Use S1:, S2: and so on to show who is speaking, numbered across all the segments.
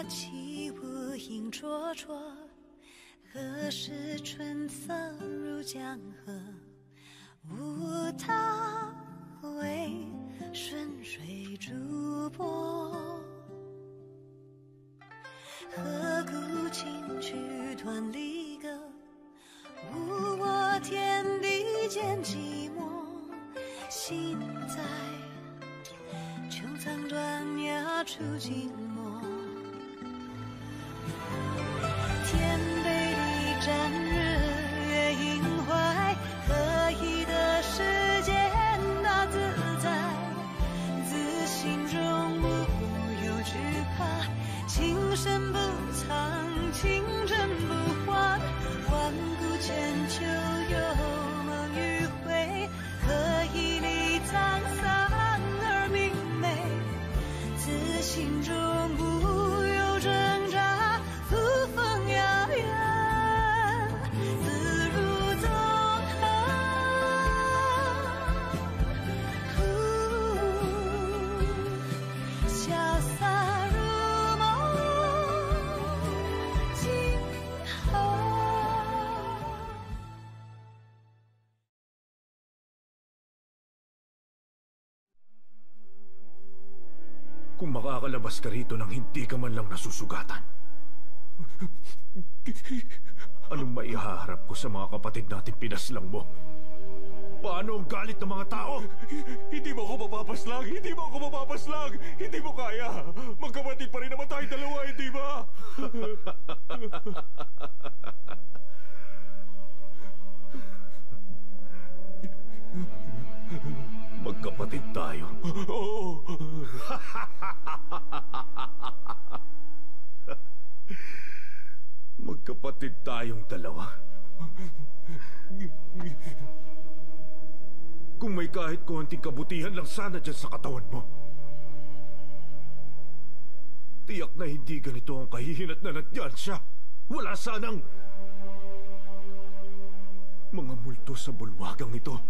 S1: 起无影灼灼，何时春色入江河？无他，为顺水逐波。何故轻曲断离歌？无我天地间寂寞。心在穹苍断崖处静默。天杯里沾日月映怀，何以得世间大自在？自心中无有惧怕，情深不藏，情真不换。万古千秋有梦与悔，何以离沧桑而明媚？自心中不有挣扎，扶风遥远，自如纵横。潇洒如梦，今后。
S2: Kung makakalabas ka rito nang hindi ka man lang nasusugatan, anong maihaharap ko sa mga kapatid natin pinaslang mo? Paano ang galit ng mga tao?
S3: Hindi mo ako mapapaslang! Hindi mo ako mapapaslang! Hindi mo kaya! Magkapatid pa rin naman tayo dalawa, hindi ba?
S2: Magkapatid tayo?
S3: Oo!
S2: Magkapatid tayong dalawa? Kung may kahit konting kabutihan lang sana dyan sa katawan mo, tiyak na hindi ganito ang kahihinatnan at yan siya. Wala sanang mga multo sa bulwagang ito.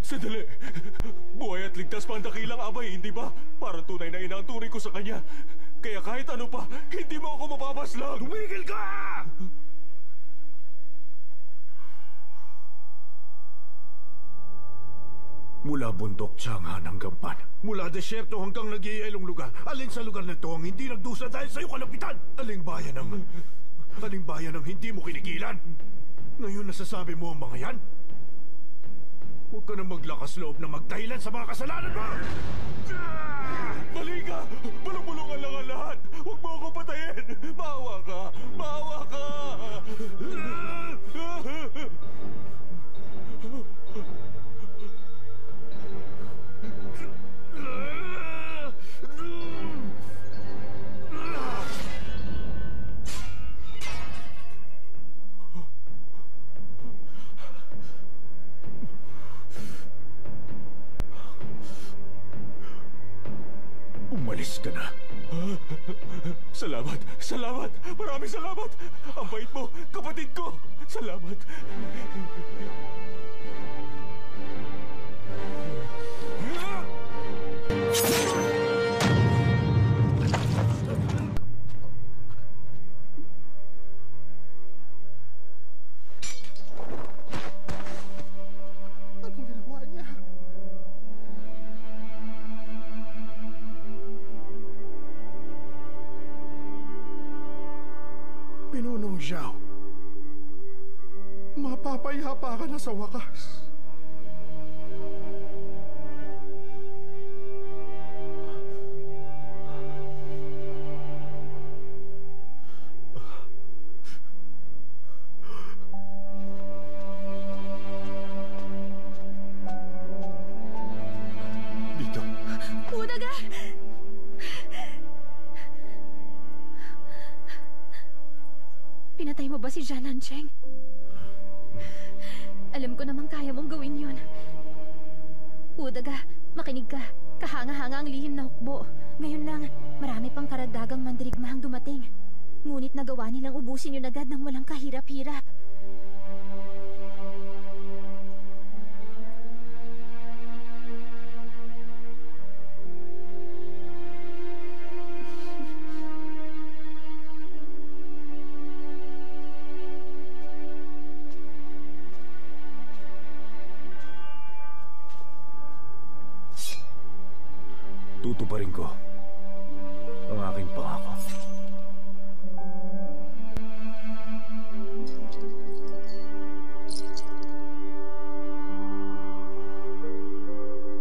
S3: Sandali! Buhay at ligtas pa ang dakilang abay, hindi ba? Parang tunay na ina ang turing ko sa kanya. Kaya kahit ano pa, hindi mo ako mapapaslang!
S2: Tumigil ka! Mula bundok Chang'an hanggang Pan, mula desyerto hanggang nag-ielong lugar, alin sa lugar na ito ang hindi nagdusa dahil sa iyo kalapitan? Aling bayan ang hindi mo kinikilan? Ngayon nasasabi mo ang mga yan? Huwag ka na maglakas loob na magdahilan sa mga kasalanan mo!
S3: Mali ka! Bulong-bulungan lang ang lahat! Huwag mo akong patayin! Maawa ka! Maawa ka!
S2: Umalis ka na.
S3: Salamat! Salamat! Maraming salamat! Ang bait mo! Kapatid ko! Salamat!
S4: Pinunong Zhao, mapapayapa ka na sa wakas.
S2: Dito.
S1: Udaga! Pinatay mo ba si Zhan Nancheng? Alam ko namang kaya mong gawin yon. Udaga, makinig ka. Kahanga-hanga ang lihim na hukbo. Ngayon lang, marami pang karagdagang mandirigmahang dumating. Ngunit nagawa nilang ubusin yun agad ng walang kahirap-hirap.
S2: tutuparin ko ang aking pangako.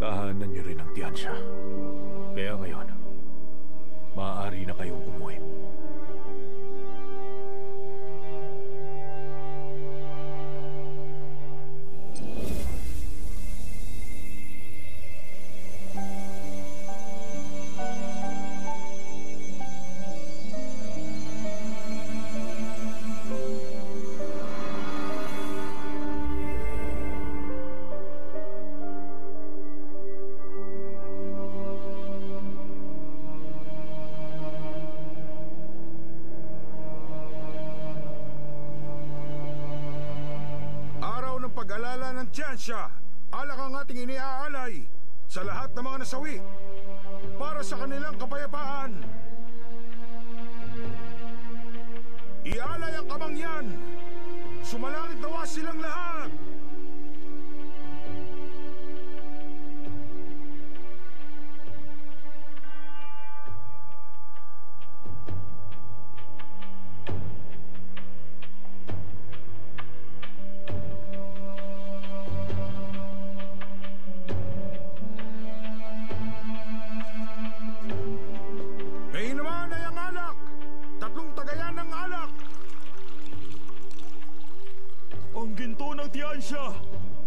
S2: Tahanan niyo rin ang Tiyansya. Kaya ngayon, maaari na kayong umuwi.
S4: Pag-alala ng Tiyansya, alak ang ating iniaalay sa lahat ng mga nasawi para sa kanilang kapayapaan. Ialay ang kamangyan, sumalangit nawa silang lahat.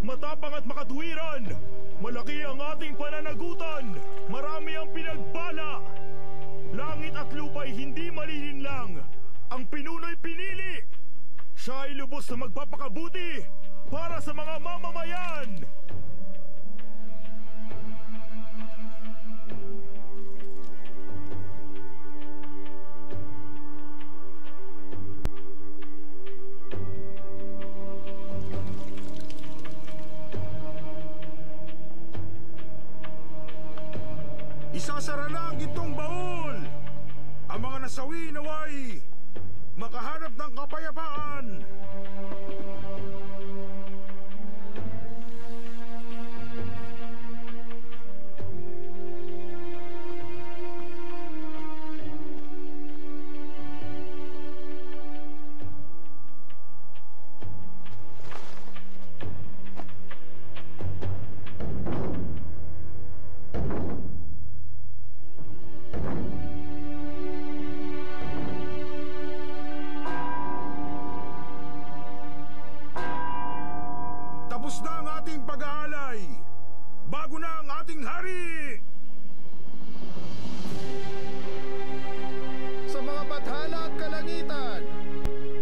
S3: Matapang at makatuwiran. Malaki ang ating pananagutan. Marami ang pinagbala. Langit at lupa'y hindi malilinlang. Ang pinuno'y pinili. Siya ay lubos na magpapakabuti para sa mga mamamayan.
S4: Isasara na ang gintong baul. Ang mga nasawi naway makahanap ng kapayapaan. Bago na ang ating hari!
S5: Sa mga bathala at kalangitan,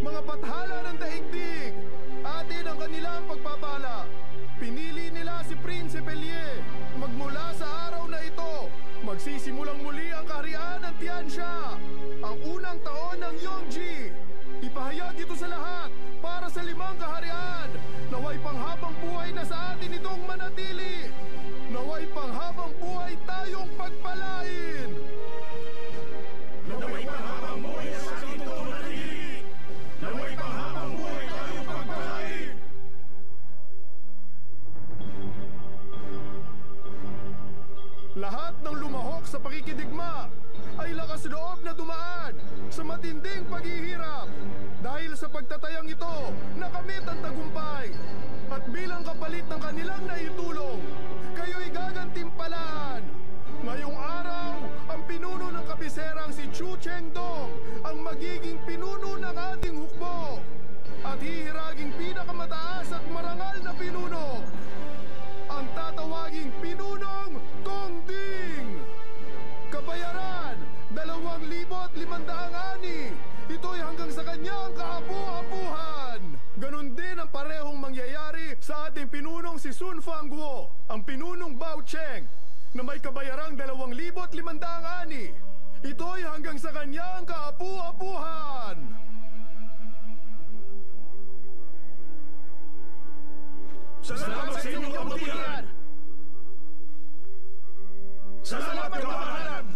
S5: mga bathala ng daigdig, atin ang kanilang pagpapala. Pinili nila si Prinsipe Lie. Magmula sa araw na ito, magsisimulang muli ang kaharian ng Tiyansya, ang unang taon ng Yongji. Ipahayag ito sa lahat para sa 5 kaharian. Naway panghabang buhay na sa atin itong manatili. Naway panghabang buhay tayong pagpalain!
S4: Naway panghabang buhay sa atin itong manatili! Naway panghabang buhay tayong pagpalain!
S5: Lahat ng lumahok sa pakikidigma ay lakas loob na dumaan sa matinding paghihirap. Dahil sa pagtatayang ito, nakamit ang tagumpay. At bilang kapalit ng kanilang naitulong, kayo'y gagantimpalaan. Ngayong araw, ang pinuno ng kabiserang si Chu Chengdong ang magiging pinuno ng ating hukbo. At hihiraging pinakamataas at marangal na pinuno, ang tatawaging Pinunong Tongding. Kabayaran, 2,500 ani. Ito'y hanggang sa kanyang kaapu-apuhan. Ganon din ang parehong mangyayari sa ating pinunong si Sun Fangguo, ang pinunong Bao Cheng, na may kabayarang 2,500 ani. Ito'y hanggang sa kanyang kaapu-apuhan.
S4: Salamat sa inyong kabutihan! Salamat, Kamahalan!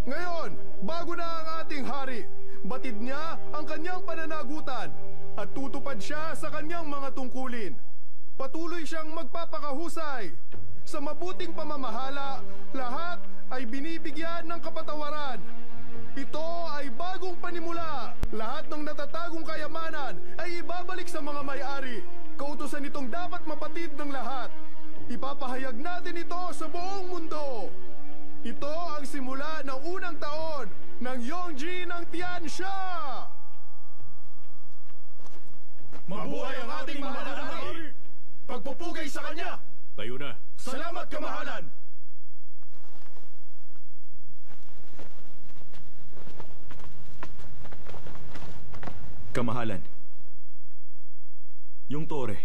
S5: Ngayon, bago na ang ating hari, batid niya ang kanyang pananagutan at tutupad siya sa kanyang mga tungkulin. Patuloy siyang magpapakahusay Sa mabuting pamamahala, lahat ay binibigyan ng kapatawaran. Ito ay bagong panimula. Lahat ng natatagong kayamanan ay ibabalik sa mga may-ari. Kautusan itong dapat mapatid ng lahat. Ipapahayag natin ito sa buong mundo. Ito ang simula ng unang taon ng Yongji ng Tianxia! Mabuhay ang ating mahal na hari! Pagpupugay sa kanya!
S2: Tayo na.
S5: Salamat, kamahalan!
S6: Kamahalan, yung tore,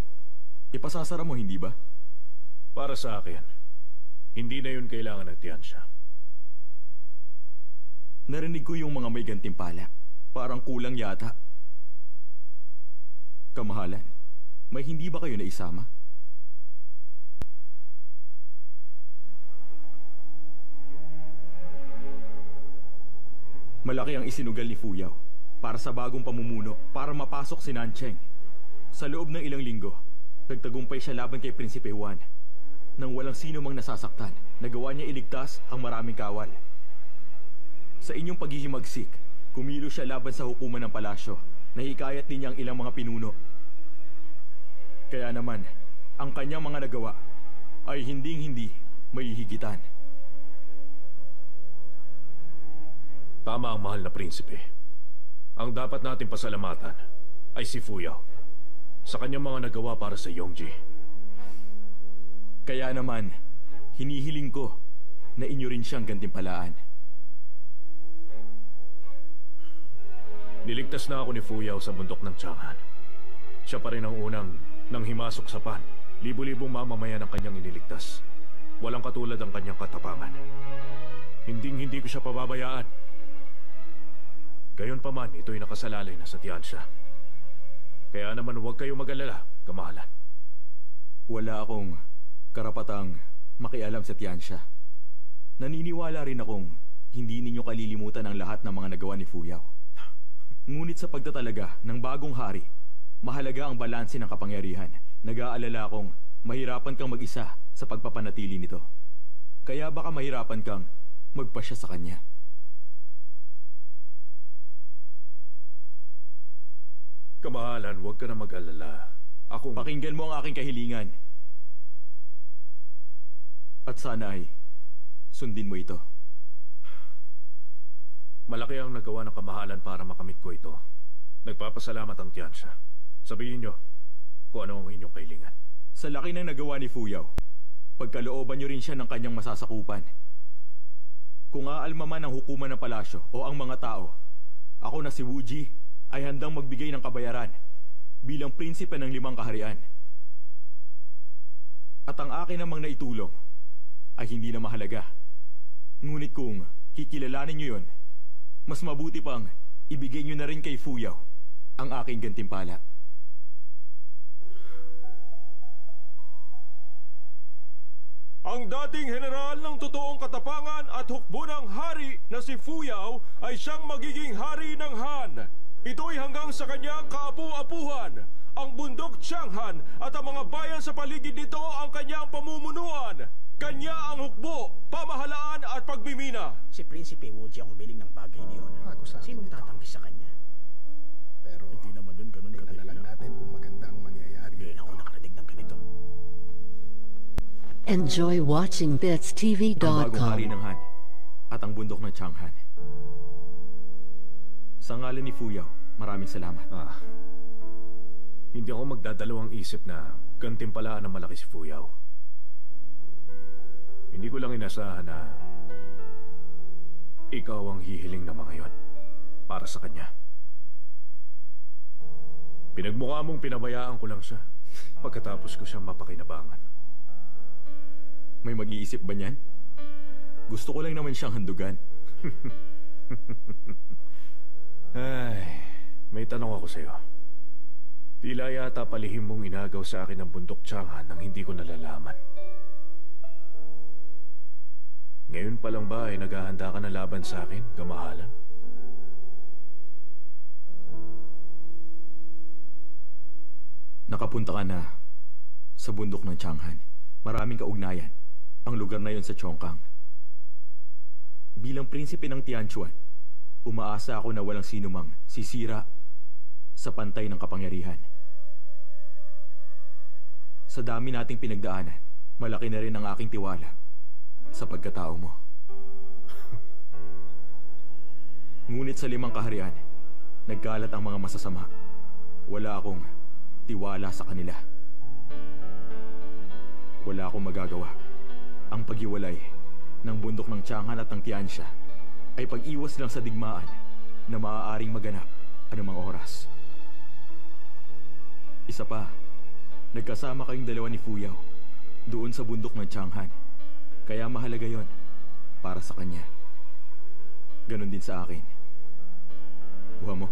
S6: ipasasara mo, hindi ba?
S2: Para sa akin, hindi na yun kailangan ng Tianxia.
S6: Narinig ko yung mga may gantimpala. Parang kulang yata. Kamahalan, may hindi ba kayo naisama? Malaki ang isinugal ni Fuyaw para sa bagong pamumuno para mapasok si Nancheng. Sa loob ng ilang linggo, nagtagumpay siya laban kay Prinsipe Juan. Nang walang sino mang nasasaktan, nagawa niya iligtas ang maraming kawal. Sa inyong paghihimagsik, kumilos siya laban sa hukuman ng palasyo. Nahikayat din niya ang ilang mga pinuno. Kaya naman, ang kanyang mga nagawa ay hinding-hindi may higitan.
S2: Tama ang mahal na prinsipe. Ang dapat natin pasalamatan ay si Fuyaw sa kanyang mga nagawa para sa Yongji.
S6: Kaya naman, hinihiling ko na inyo rin siyang gantimpalaan.
S2: Niligtas na ako ni Fuyaw sa bundok ng Chang'an. Siya pa rin ang unang nang himasok sa pan. Libo-libong mamamayan ang kanyang iniligtas. Walang katulad ang kanyang katapangan. Hinding-hindi ko siya pababayaan. Gayunpaman, ito'y nakasalalay na sa Tianxia. Kaya naman huwag kayong mag-alala, kamahalan.
S6: Wala akong karapatang makialam sa Tianxia. Naniniwala rin akong hindi ninyo kalilimutan ang lahat ng mga nagawa ni Fuyaw. Ngunit sa pagtatalaga ng bagong hari, mahalaga ang balanse ng kapangyarihan. Nag-aalala akong mahirapan kang mag-isa sa pagpapanatili nito. Kaya baka mahirapan kang magpasya sa kanya.
S2: Kamahalan, huwag ka na mag-alala.
S6: Pakinggan mo ang aking kahilingan. At sana ay sundin mo ito.
S2: Malaki ang nagawa ng kamahalan para makamit ko ito. Nagpapasalamat ang Tianxia. Sabihin nyo kung ano ang inyong kahilingan.
S6: Sa laki ng nagawa ni Fuyaw, pagkalooban nyo rin siya ng kanyang masasakupan. Kung aalma man ang hukuman ng palasyo o ang mga tao, ako na si Wuji ay handang magbigay ng kabayaran bilang prinsipe ng 5 kaharian. At ang akin namang naitulong ay hindi na mahalaga. Ngunit kung kikilalanin nyo yun, mas mabuti pang ibigay nyo na rin kay Fuyaw ang aking gantimpala.
S7: Ang dating general ng totoong katapangan at hukbo ng hari na si Fuyaw ay siyang magiging hari ng Han. Ito'y hanggang sa kanyang kaapu-apuhan. Ang bundok Chang'an at ang mga bayan sa paligid nito ang kanyang pamumunuan. Kanya ang hukbo, pamahalaan at pagmimina.
S8: Si Prinsipe Wuji ang humiling ng bagay na yun. Sinong tatanggi sa kanya?
S5: Pero
S7: Hindi naman yun ganun
S5: tingnan na lang natin kung maganda ang mangyayari.
S8: Ngayon ako nakarating ng ganito.
S9: Enjoy watching
S6: Ang bagong hari
S9: BitsTV.com.
S6: ng Han at ang bundok ng Chang'an. Sa ngalan ni Fuyaw, maraming salamat.
S2: Hindi ako magdadalawang isip na gantimpalaan ng malaki si Fuyaw. Hindi ko lang inasahan na ikaw ang hihiling na mga yon para sa kanya. Pinagmukha mong pinabayaan ko lang siya pagkatapos ko siyang mapakinabangan.
S6: May mag-iisip ba niyan? Gusto ko lang naman siyang handugan.
S2: Ay, may tanong ako sa'yo. Tila yata palihim mong inagaw sa akin ang bundok Chang'an nang hindi ko nalalaman. Ngayon pa lang ba ay naghahanda ka na laban sa akin, kamahalan?
S6: Nakapunta ka na sa bundok ng Chang'an. Maraming kaugnayan. ang lugar na yon sa Chongqing. Bilang prinsipe ng Tianchuan, umaasa ako na walang sinumang sisira sa pantay ng kapangyarihan. Sa dami nating pinagdaanan, malaki na rin ang aking tiwala sa pagkatao mo. Ngunit sa 5 kaharian, nagkalat ang mga masasama. Wala akong tiwala sa kanila. Wala akong magagawa. Ang paghiwalay ng bundok ng Chang'an at ng Tianxia ay pag-iwas lang sa digmaan na maaaring maganap anumang oras. Isa pa, nagkasama kayong dalawa ni Fuyao doon sa bundok ng Chang'an. Kaya mahalaga yon para sa kanya. Ganon din sa akin. Kuha mo.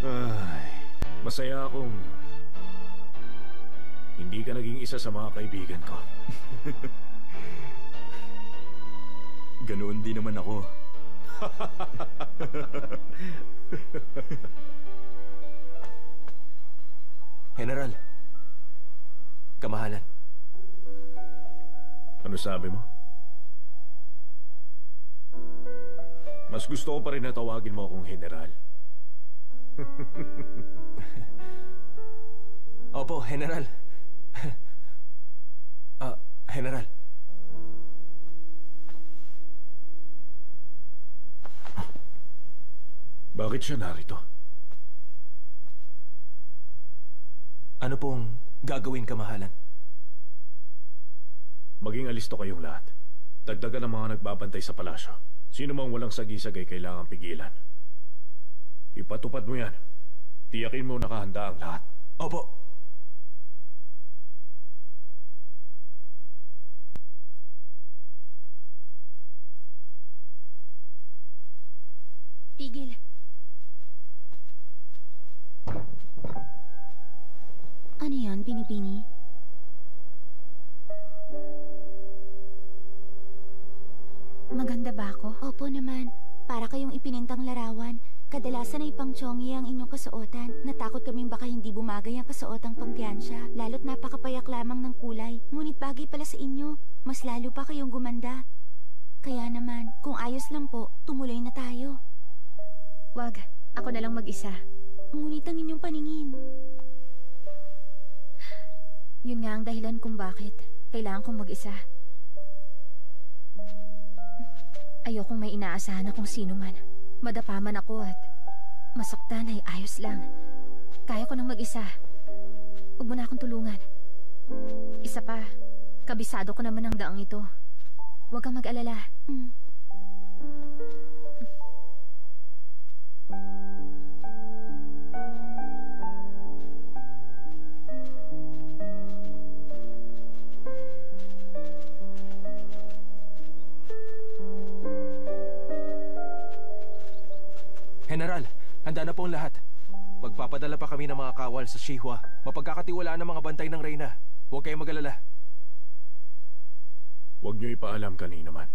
S2: Ay, masaya akong hindi ka naging isa sa mga kaibigan ko.
S6: Ganoon din naman ako.
S9: General, kamahalan.
S2: Ano sabi mo? Mas gusto ko pa rin na tawagin mo akong general.
S9: Opo, General. General.
S2: Bakit siya narito?
S9: Ano pong gagawin, kamahalan?
S2: Maging alisto kayong lahat. Dagdagan ang mga nagbabantay sa palasyo. Sino mang walang sagisag ay kailangang pigilan. Ipatupad mo yan. Tiyakin mo nakahanda ang lahat.
S9: Opo.
S10: Tigil. Ano yan, Pinipini? Maganda ba ako? Opo naman. Para kayong ipinintang larawan. Kadalasan ay pang chongi ang inyong kasuotan. Natakot kaming baka hindi bumagay ang kasuotang pang Tianxia. Lalo't napakapayak lamang ng kulay. Ngunit bagay pala sa inyo. Mas lalo pa kayong gumanda. Kaya naman, kung ayos lang po, tumuloy na tayo. Wag, ako na lang mag-isa. Ngunit ang inyong paningin. Yun nga ang dahilan kung bakit kailangan kong mag-isa. Ayokong may inaasahan akong sino man. Madapa man ako at masaktan ay ayos lang. Kaya ko nang mag-isa. Huwag mo na akong tulungan. Isa pa, kabisado ko naman ang daang ito. Huwag kang mag-alala.
S9: General, handa na po ang lahat. Magpapadala pa kami ng mga kawal sa Shihua. Mapagkakatiwalaan ng mga bantay ng Reyna. Huwag kayong mag-alala.
S2: Huwag niyo ipaalam kanina man.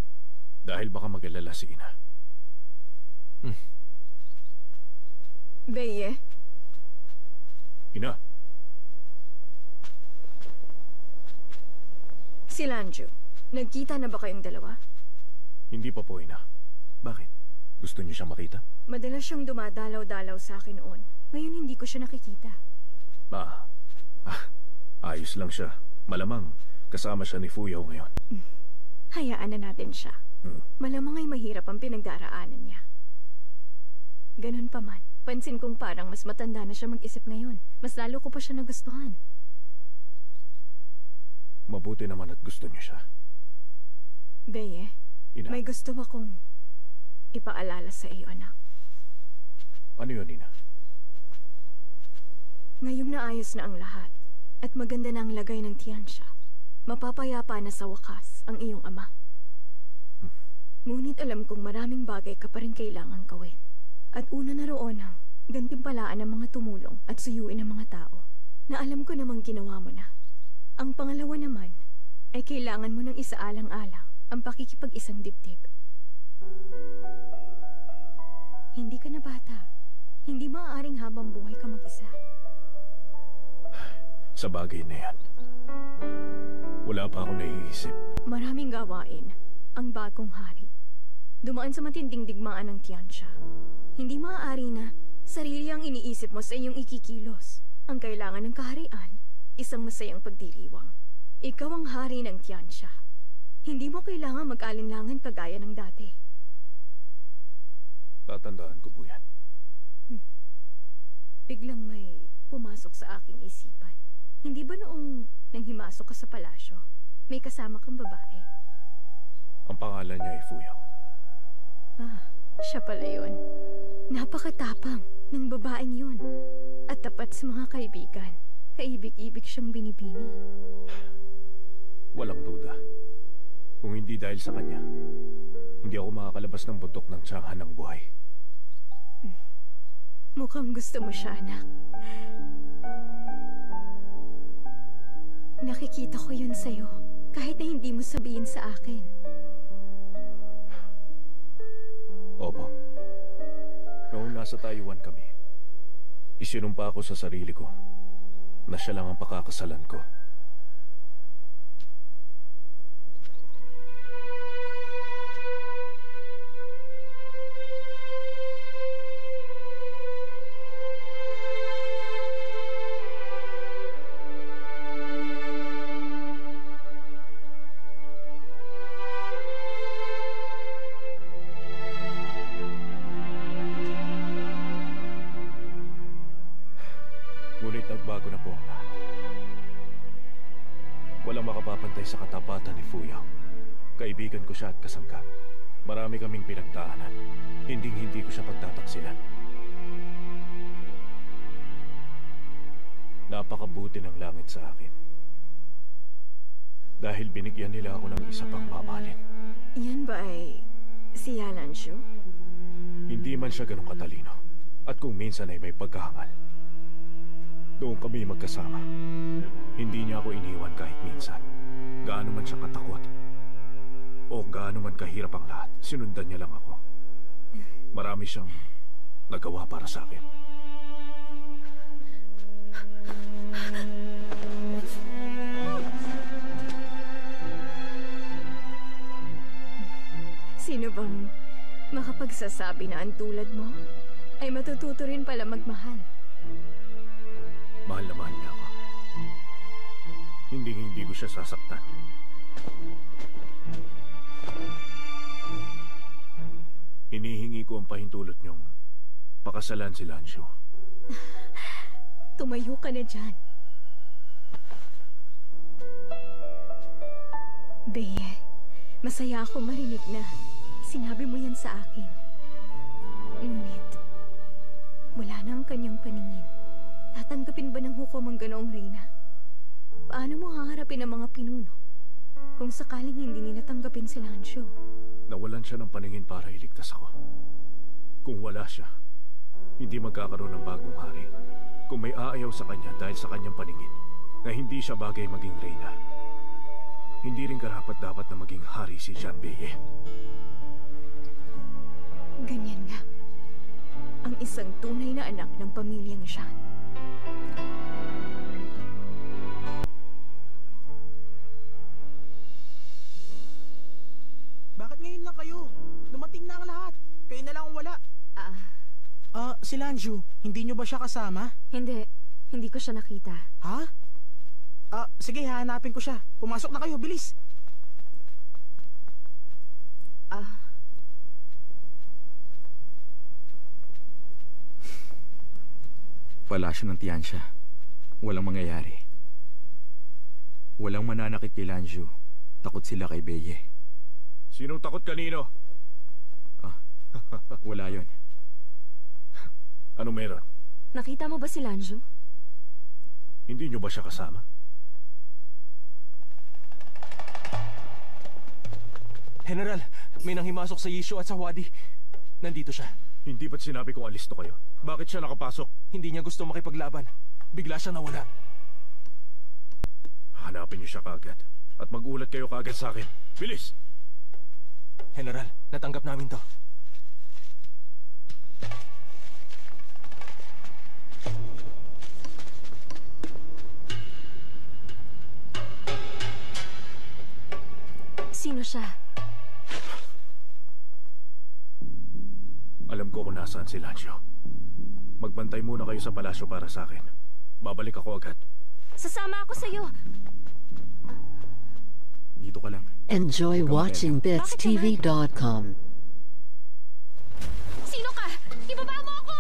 S2: Dahil baka mag-alala si Ina.
S11: Beye?
S2: Ina.
S11: Si Lanju, nagkita na ba kayong dalawa?
S2: Hindi pa po, Ina. Bakit? Gusto niyo siyang makita?
S11: Madalas siyang dumadalaw-dalaw sa akin noon. Ngayon hindi ko siya nakikita.
S2: Ayos lang siya. Malamang kasama siya ni Fuyao ngayon.
S11: Hayaan na natin siya. Malamang ay mahirap ang pinagdaraanan niya. Ganun pa man, pansin kong parang mas matanda na siya mag-isip ngayon. Mas lalo ko pa siya nagustuhan.
S2: Mabuti naman at gusto niyo siya.
S11: Beye,
S2: Ina.
S11: may gusto akong ipaalala sa iyo, anak.
S2: Ano yun, Ina?
S11: Ngayong naayos na ang lahat at maganda na ang lagay ng Tianxia, mapapayapa na sa wakas ang iyong ama. Ngunit alam kong maraming bagay ka pa rin kailangang gawin. At una na roon ang gantimpalaan ng mga tumulong at suyuin ng mga tao na alam ko namang ginawa mo na. Ang pangalawa naman ay kailangan mo ng isaalang-alang ang pakikipag-isang dibdib. Hindi ka na bata. Hindi maaaring habang buhay ka mag-isa.
S2: Sa bagay na yan, wala pa ako naiisip.
S11: Maraming gawain ang bagong hari. Dumaan sa matinding digmaan ng Tiansya. Hindi maaari na sarili ang iniisip mo sa iyong ikikilos. Ang kailangan ng kaharian, isang masayang pagdiriwang. Ikaw ang hari ng Tiansya. Hindi mo kailangan mag-alinlangan kagaya ng dati.
S2: Tatandaan ko po yan.
S11: Biglang may pumasok sa aking isipan. Hindi ba noong nang himasok ka sa palasyo, may kasama kang babae?
S2: Ang pangalan niya ay Fuyaw.
S11: Siya pala yun. Napakatapang ng babaeng yun. At tapat sa mga kaibigan. Kaibig-ibig siyang binibini.
S2: Walang duda. Kung hindi dahil sa kanya, hindi ako makakalabas ng bundok ng tiyahan ng buhay.
S11: Mukhang gusto mo siya, anak. Nakikita ko yun sa'yo, kahit na hindi mo sabihin sa akin.
S2: Opo. Noong nasa Taiwan kami, isinumpa ko sa sarili ko na siya lang ang pakakasalan ko. Ngunit nagbago na po ang lahat. Walang makapapantay sa katapatan ni Fuyaw. Kaibigan ko siya at kasangga. Marami kaming pinagdaanan. Hinding-hindi ko siya pagtataksilan. Napakabuti ng langit sa akin. Dahil binigyan nila ako ng isa pang mamahalin.
S11: Yan ba ay si Yalanshu?
S2: Hindi man siya ganun katalino. At kung minsan ay may pagkahangal. Doon kami magkasama. Hindi niya ako iniwan kahit minsan. Gaano man siya katakot. O gaano man kahirap ang lahat, sinundan niya lang ako. Marami siyang nagawa para sa akin.
S11: Sino bang makapagsasabi na ang tulad mo ay matututo rin pala magmahal?
S2: Mahal na mahal niya ako. Hindi ko siya sasaktan. Hinihingi ko ang pahintulot niyong pakasalan si Lanshu.
S11: Tumayo ka na dyan. Beye, masaya ako marinig na sinabi mo yan sa akin. Ngunit, wala na ang kanyang paningin. Tatanggapin ba ng hukom ang ganoong reyna? Paano mo haharapin ang mga pinuno kung sakaling hindi nila tanggapin si Lanshu?
S2: Nawalan siya ng paningin para iligtas ako. Kung wala siya, hindi magkakaroon ng bagong hari. Kung may aayaw sa kanya dahil sa kanyang paningin na hindi siya bagay maging reyna, hindi rin karapat-dapat na maging hari si Jean Beye.
S11: Ganyan nga. Ang isang tunay na anak ng pamilyang Jean.
S8: Bakit ngayon lang kayo? Dumating na ang lahat. Kayo na lang ang wala. Si Lanshu, hindi nyo ba siya kasama?
S12: Hindi ko siya nakita.
S8: Ha? Sige, hahanapin ko siya. Pumasok na kayo, bilis.
S6: Palasyo ng Tiansya. Walang mangyayari. Walang mananakit kay Lanshu. Takot sila kay Beye.
S2: Sinong takot kanino?
S6: Wala yon.
S2: Anong meron?
S12: Nakita mo ba si Lanshu?
S2: Hindi nyo ba siya kasama?
S9: General, may nanghimasok sa Yishu at sa Wadi. Nandito siya.
S2: Hindi ba't sinabi kong alisto kayo? Bakit siya nakapasok?
S9: Hindi niya gusto makipaglaban. Bigla siya nawala.
S2: Hanapin niyo siya kaagad. At mag-ulat kayo kaagad sa akin. Bilis!
S9: General, natanggap namin to.
S2: ko kung nasaan si Lancio. Magbantay muna kayo sa palasyo para sa akin. Babalik ako agad.
S12: Sasama ako sa'yo.
S6: Dito ka lang.
S13: Enjoy watching BitsTV.com.
S10: Sino ka? Ibaba mo ako!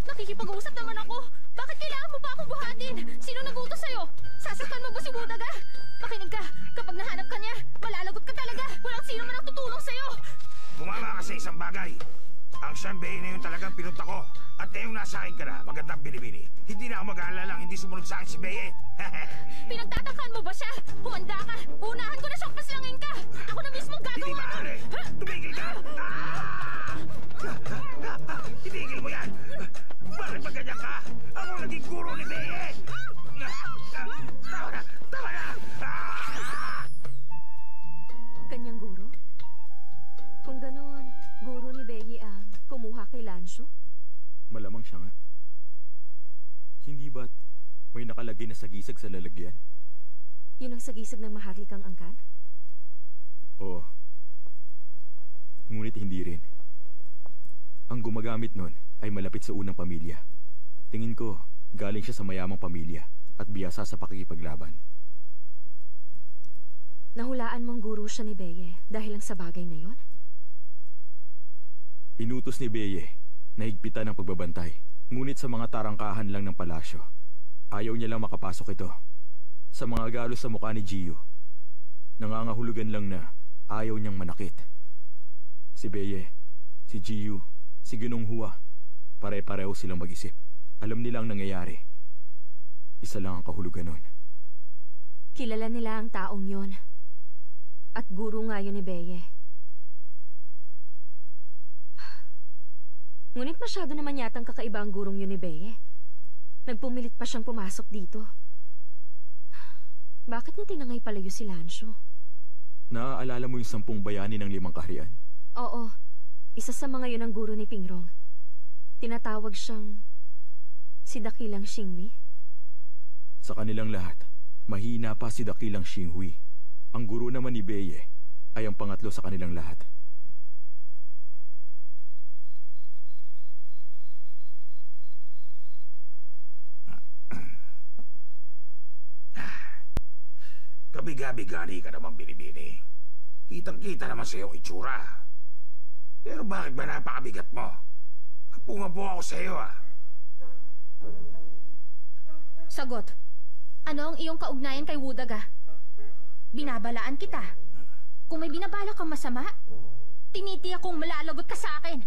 S10: Nakikipag-uusap naman ako. Bakit kailangan mo pa akong buhatin? Sino nagutos sa'yo? Sasaktan mo ba si Wudaga? Makinig ka. Kapag nahanap ka niya, malalagot ka talaga. Walang sino man ang tutulong sa'yo.
S4: Bumama ka sa isang bagay. Ang Shanbei na yun talagang pinunta ko. At ngayong nasa akin ka na, magandang binibini. Hindi na ako mag-aalala, hindi sumunod sa akin si Beye.
S10: Pinagtatakan mo ba siya? Humanda ka! Unahan ko na siyang paslangin ka! Ako na mismo gagawa!
S4: Hindi maaari! Tumigil ka! Itigil mo yan! Bakit ba ganyan ka? Ako naging guro ni Beye! Tama na! Tama na!
S12: Kanyang guro? Kung ganon, guro ni Beye ang kumuha kay Lancio?
S6: Malamang siya nga. Hindi ba't may nakalagay na sagisag sa lalagyan?
S12: Yun ang sagisag ng maharlikang angkan?
S6: Oo. Ngunit hindi rin. Ang gumagamit nun ay malapit sa unang pamilya. Tingin ko, galing siya sa mayamang pamilya at biyasa sa pakikipaglaban.
S12: Nahulaan mong guro siya ni Beye dahil lang sa bagay na yon?
S6: Inutos ni Beye na higpitan ang pagbabantay. Ngunit sa mga tarangkahan lang ng palasyo, ayaw niya lang makapasok ito. Sa mga galos sa mukha ni Gio, nangangahulugan lang na ayaw niyang manakit. Si Beye, si Gio, si Ginong Hua, pare-pareho silang mag-isip. Alam nila ang nangyayari. Isa lang ang kahulugan nun.
S12: Kilala nila ang taong yon. At guro nga yun ni Beye. Ngunit masyado naman yatang kakaiba ang gurong yun ni Beye. Nagpumilit pa siyang pumasok dito. Bakit niya tinangay palayo si Lancio?
S6: Naaalala mo yung 10 bayani ng 5 kaharian?
S12: Oo. Isa sa mga yun ang guro ni Pingrong. Tinatawag siyang si Dakilang Xinghui.
S6: Sa kanilang lahat, mahina pa si Dakilang Xinghui. Ang guro naman ni Beye ay ang pangatlo sa kanilang lahat.
S4: Kabiga-bigani ka naman, binibini. Kitang-kita naman sa iyong itsura. Pero bakit ba napakabigat mo? Hapunga po ako sa iyo, ah.
S10: Sagot. Ano ang iyong kaugnayan kay Wudaga? Binabalaan kita. Kung may binabala kang masama, tinitiyak kong malalagot ka sa akin.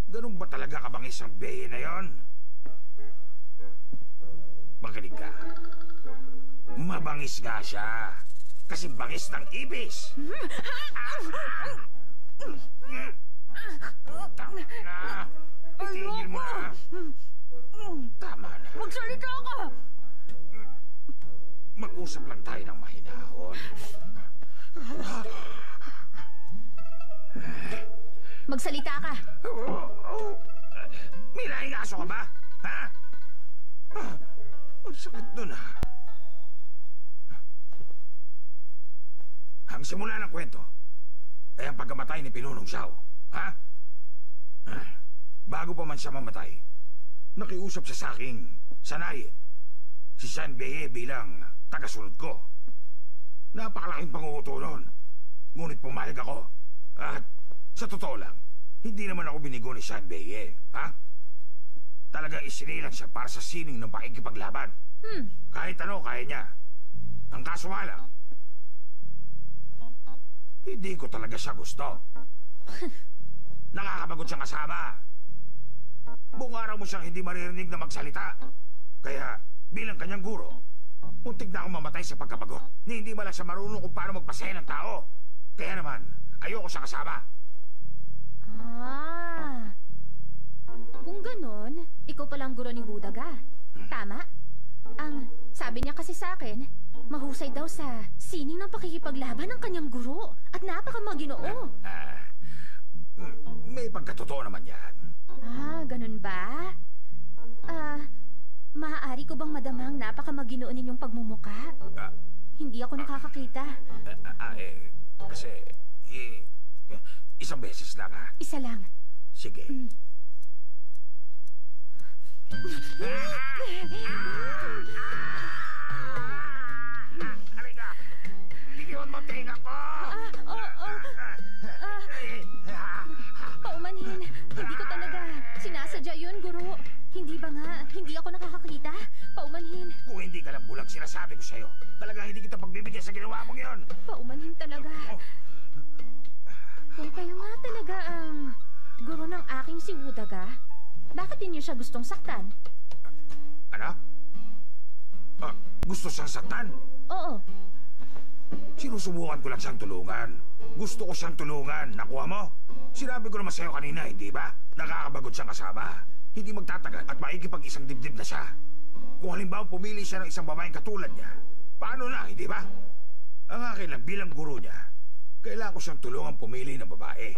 S4: Ganun ba talaga kabangis ang Beye na yon? Makinig ka. Mabangis nga siya. Kasi bangis ng ibis. Tama na. Itigil mo na. Tama na.
S10: Magsalita ka!
S4: Mag-usap lang tayo ng mahinahon.
S10: Magsalita ka.
S4: May laing aso ka ba? Ha? Ang sakit nun, ha? Ang simula ng kwento ay ang pagkamatay ni Pinunong Xiao. Ha? Bago pa man siya mamatay, nakiusap siya sa aking sanayin si Shanbei bilang tagasunod ko. Napakalaking panguuto nun. Ngunit pumayag ako. At sa totoo lang, hindi naman ako binigo ni Shanbei. Ha? Talagang isinilang siya para sa sining ng pakikipaglaban. Kahit ano, kaya niya. Ang kaso nga lang, hindi ko talaga siya gusto. Nakakabagot siyang kasama. Buong araw mo siyang hindi maririnig na magsalita. Kaya, bilang kanyang guro, muntik na akong mamatay sa pagkabagot. Hindi ba lang siya marunong kung paano magpasaya ng tao. Kaya naman, ayoko siya kasama.
S10: Kung ganon, ikaw palang guro ni Wudaga. Tama? Ang sabi niya kasi sa akin, mahusay daw sa sining ng pakikipaglaban ng kanyang guro at napakamaginoo.
S4: May pagkatotoo naman yan.
S10: Ganun ba? Maaari ko bang madamang napakamaginoo ninyong pagmumuka? Hindi ako nakakakita.
S4: Kasi, isang beses lang, ha?
S10: Isa lang.
S4: Sige. Halika! Bigyan mo tinga ko!
S10: Paumanhin. Hindi ko talaga sinasadya yun, guro. Hindi ba nga? Hindi ako nakakakita? Paumanhin.
S4: Kung hindi ka lang bulag, sinasabi ko sa'yo. Talagang hindi kita pagbibigyan sa ginawa mong yun.
S10: Paumanhin talaga. Kung kayo nga talaga ang guro ng aking si Wutaga, bakit din niyo siya gustong saktan?
S4: Ano? Gusto siyang saktan?
S10: Oo.
S4: Sinusubukan ko lang siyang tulungan. Gusto ko siyang tulungan. Nakuha mo? Sinabi ko naman sa'yo kanina, hindi ba? Nakakabagot siyang kasama. Hindi magtatagal at maikipag-isang dibdib na siya. Kung halimbawa pumili siya ng isang babaeng katulad niya, paano na, hindi ba? Ang akin lang bilang guro niya, kailangan ko siyang tulungan pumili ng babae.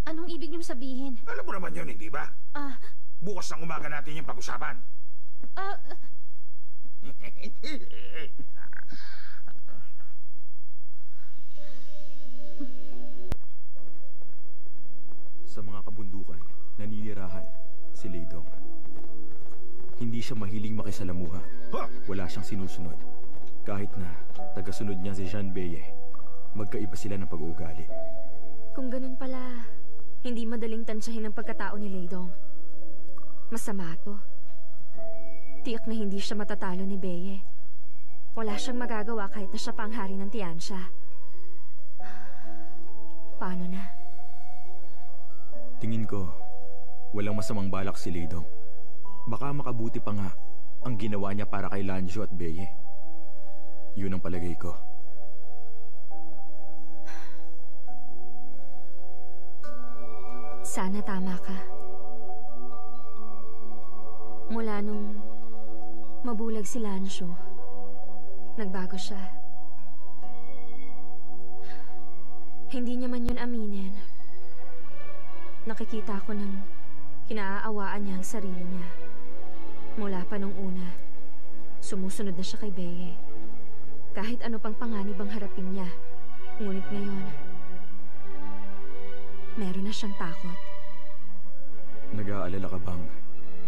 S10: Anong ibig niyong sabihin?
S4: Alam mo naman yun, hindi ba? Bukas ng umaga natin yung pag-usapan.
S6: Sa mga kabundukan, naninirahan si Leidong. Hindi siya mahiling makisalamuha. Wala siyang sinusunod. Kahit na tagasunod niya si Jean Beye, magkaiba sila ng pag-uugali.
S12: Kung ganun pala, hindi madaling tansyahin ang pagkatao ni Leidong. Masama to. Tiyak na hindi siya matatalo ni Beye. Wala siyang magagawa kahit na siya pang hari ng Tiansya. Paano na?
S6: Tingin ko, walang masamang balak si Leidong. Baka makabuti pa nga ang ginawa niya para kay Lanjo at Beye. Yun ang palagay ko.
S12: Sana tama ka. Mula nung mabulag si Lanjo, nagbago siya. Hindi niya man yun aminin. Nakikita ko ng kinaaawaan niya ang sarili niya. Mula pa nung una, sumusunod na siya kay Beye. Kahit ano pang panganib ang harapin niya. Ngunit ngayon, meron na siyang takot.
S6: Nag-aalala ka bang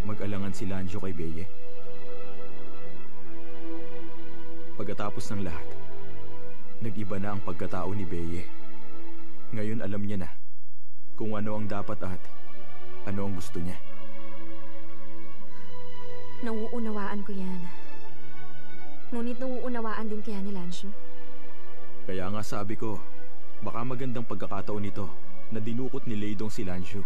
S6: mag-alangan si Lanjo kay Beye? Pagkatapos ng lahat, nag-iba na ang pagkatao ni Beye. Ngayon alam niya na kung ano ang dapat at ano ang gusto niya.
S12: Nauunawaan ko yan. Ngunit nauunawaan din kaya ni Lanjo.
S6: Kaya nga sabi ko, baka magandang pagkakataon nito na dinukot ni Leidong si Lanjo.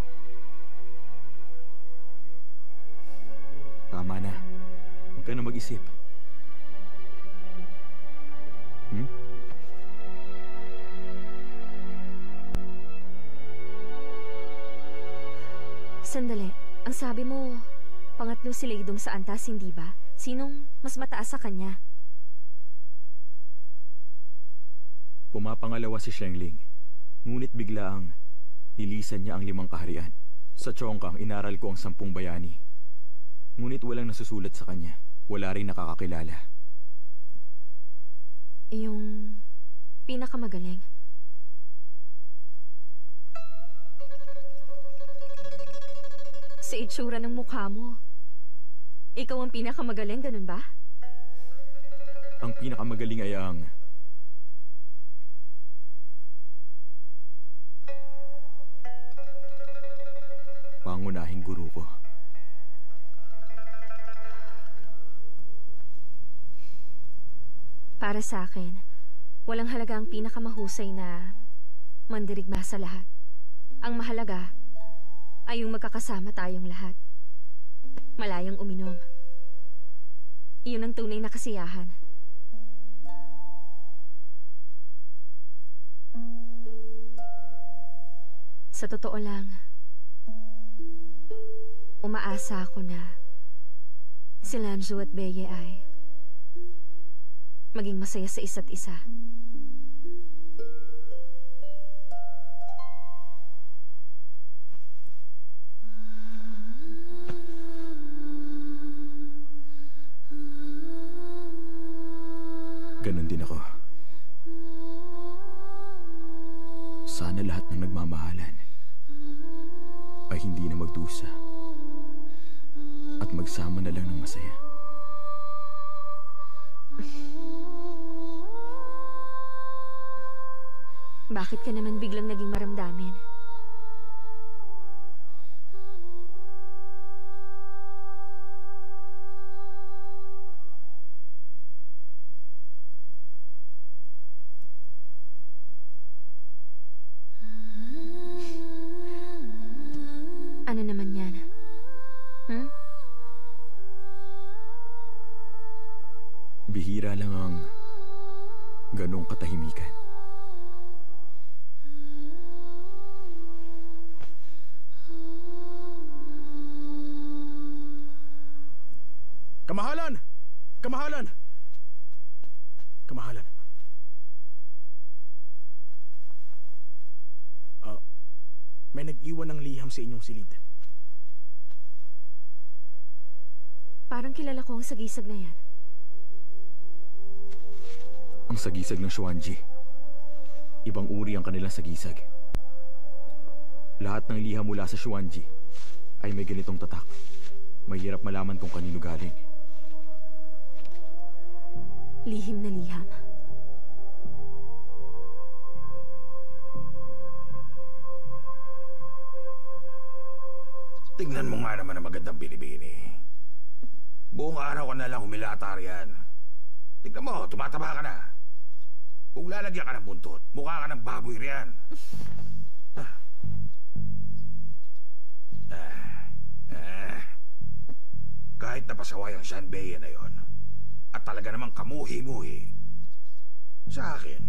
S6: Tama na. Huwag ka na mag-isip.
S12: Sandali. Ang sabi mo, pangatlo si Leidong sa antas, hindi ba? Sinong mas mataas sa kanya?
S6: Pumapangalawa si Shengling. Ngunit biglaang nilisan niya ang 5 kaharian. Sa Chongkang, inaral ko ang 10 bayani. Ngunit walang nasusulat sa kanya. Wala rin nakakakilala.
S12: Yung pinakamagaling. Sa itsura ng mukha mo, ikaw ang pinakamagaling, ganun ba?
S6: Ang pinakamagaling ay ang pangunahing guro ko.
S12: Para sa akin, walang halaga ang pinakamahusay na mandirigma sa lahat. Ang mahalaga ay yung magkakasama tayong lahat. Malayang uminom. Iyon ang tunay na kasiyahan. Sa totoo lang, umaasa ako na si Lanjo at Beye ay maging masaya sa isa't isa.
S6: Ganon din ako. Sana lahat ng nagmamahalan ay hindi na magdusa at magsama na lang ng masaya.
S12: Bakit ka naman biglang naging maramdamin? Ano naman yan?
S6: Bihira lang ang ganong katahimikan.
S8: Kamahalan! Kamahalan! Kamahalan. May nag-iwan ng liham sa inyong silid.
S12: Parang kilala ko ang sagisag na yan.
S6: Ang sagisag ng Xuanji. Ibang uri ang kanilang sagisag. Lahat ng liham mula sa Xuanji ay may ganitong tatak. Mahirap malaman kung kanino galing.
S12: Lihim na liham.
S4: Tingnan mo nga naman ang magandang binibini. Buong araw ka na lang humilatar yan. Tignan mo, tumataba ka na. Kung lalagyan ka ng buntot, mukha ka ng baboy riyan. Kahit napasaway ang Shanbei na yon, at talaga namang kamuhi-muhi, sa akin,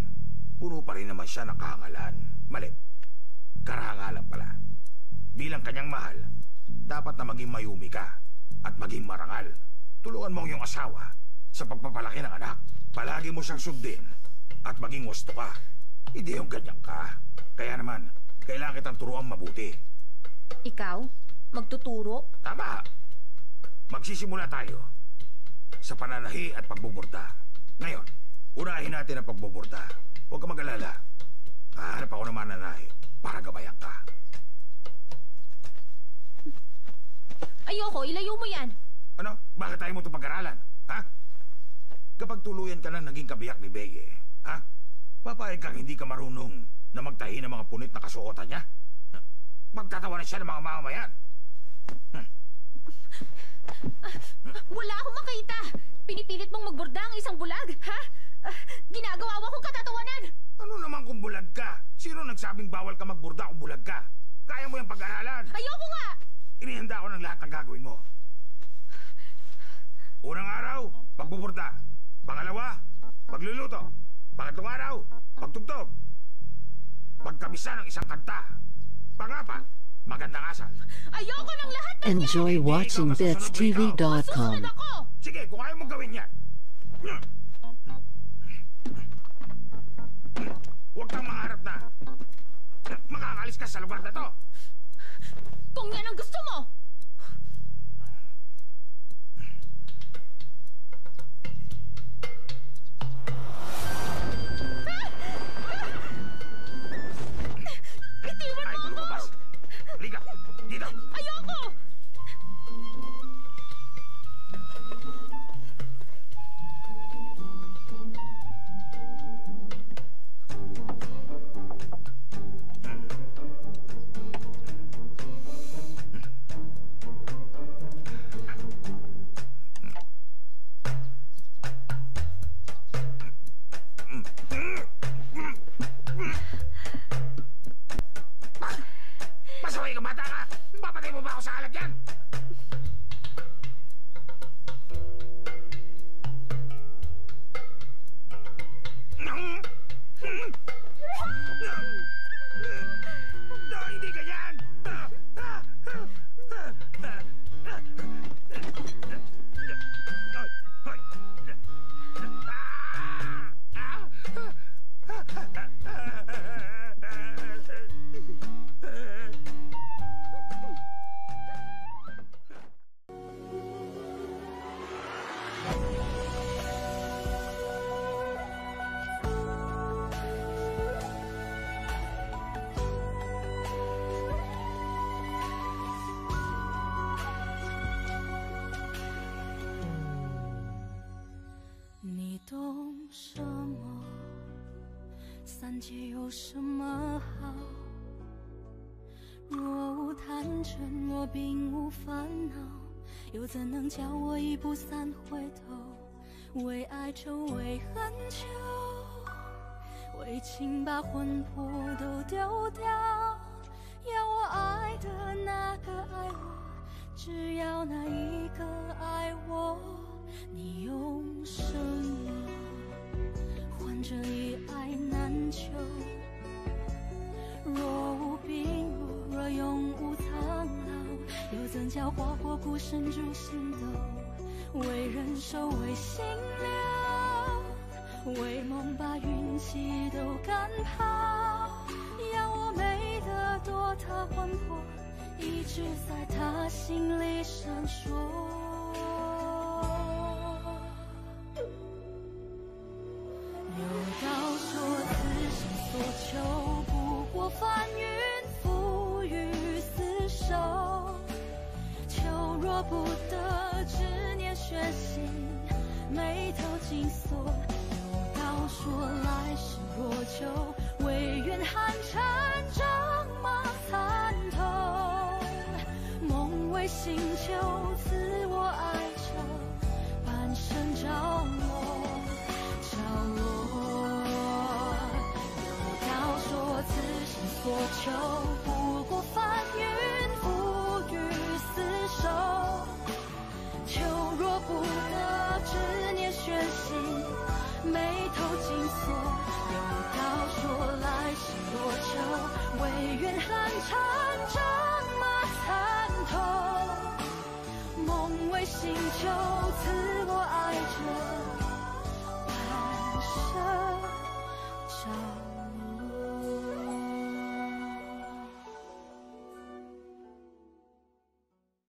S4: puno pa rin naman siya ng kahangalan. Mali, karangalan pala. Bilang kanyang mahal, dapat na maging mayumi ka at maging marangal. Tulungan mo ang iyong asawa sa pagpapalaki ng anak. Palagi mo siyang sundin at maging wasto ka. Hindi yung ganyan ka. Kaya naman, kailangan kitang turuan mabuti.
S10: Ikaw? Magtuturo?
S4: Tama! Magsisimula tayo sa pananahi at pagbuburda. Ngayon, unahin natin ang pagbuburda. Huwag ka mag-alala. Hahanap ako ng mananahi para gabayan ka.
S10: Ayoko, ilayo mo yan.
S4: Ano? Bakit tayo mo ito pag-aralan? Ha? Kapag tuluyan ka na naging kabiyak ni Beye, ha? Papayag kang hindi ka marunong na magtahi ng mga punit na kasuotan niya? Magtatawanan siya ng mga mamamayan.
S10: Wala akong makita. Pinipilit mong magborda ang isang bulag, ha? Ginagawa akong katatawanan.
S4: Ano naman kung bulag ka? Sino nagsabing bawal ka magborda kung bulag ka? Kaya mo yung pag-aralan.
S10: Ayoko nga!
S4: Inihanda ko ng lahat ng gagawin mo. Unang araw, pagbuburda. Pangalawa, pagluluto. Pangatlong araw, pagtugtog. Pagkabisa ng isang kanta. Pangapat, magandang asal.
S10: Ayoko ng lahat ng
S13: Enjoy watching BitsTV.com.
S4: Sige, kung ayaw mong gawin yan. Huwag kang mangarap na makakalis ka sa lugar na to.
S10: Kung yan ang gusto mo!
S4: Bitiwan mo ako! Lumabas! Liga! Dito!
S10: Ayoko!
S4: Pasaway ka, bata ka! Papatay mo ba ako sa alat yan? Hindi ganyan!
S1: 三界有什么好？若无贪嗔，若并无烦恼，又怎能叫我一步三回头？为爱愁，为恨求，为情把魂魄都丢掉。要我爱的那个爱我，只要那一个爱我。你用什么换这一爱难求？若无病若永无苍老，又怎叫花火孤身逐星斗？为人守，为心留，为梦把运气都赶跑。要我美得多，他魂魄一直在他心里闪烁。有道说此生所求，不过翻云覆雨厮守。求若不得，执念悬心，眉头紧锁。有道说来世若求，唯愿寒蝉仗马参透。梦为星球，赐我爱愁，半生着落。此生所求，不过翻云覆雨厮守。求若不得，执念悬心，眉头紧锁。有道说来世若求，唯愿寒蝉仗马参透。梦为星球，赐我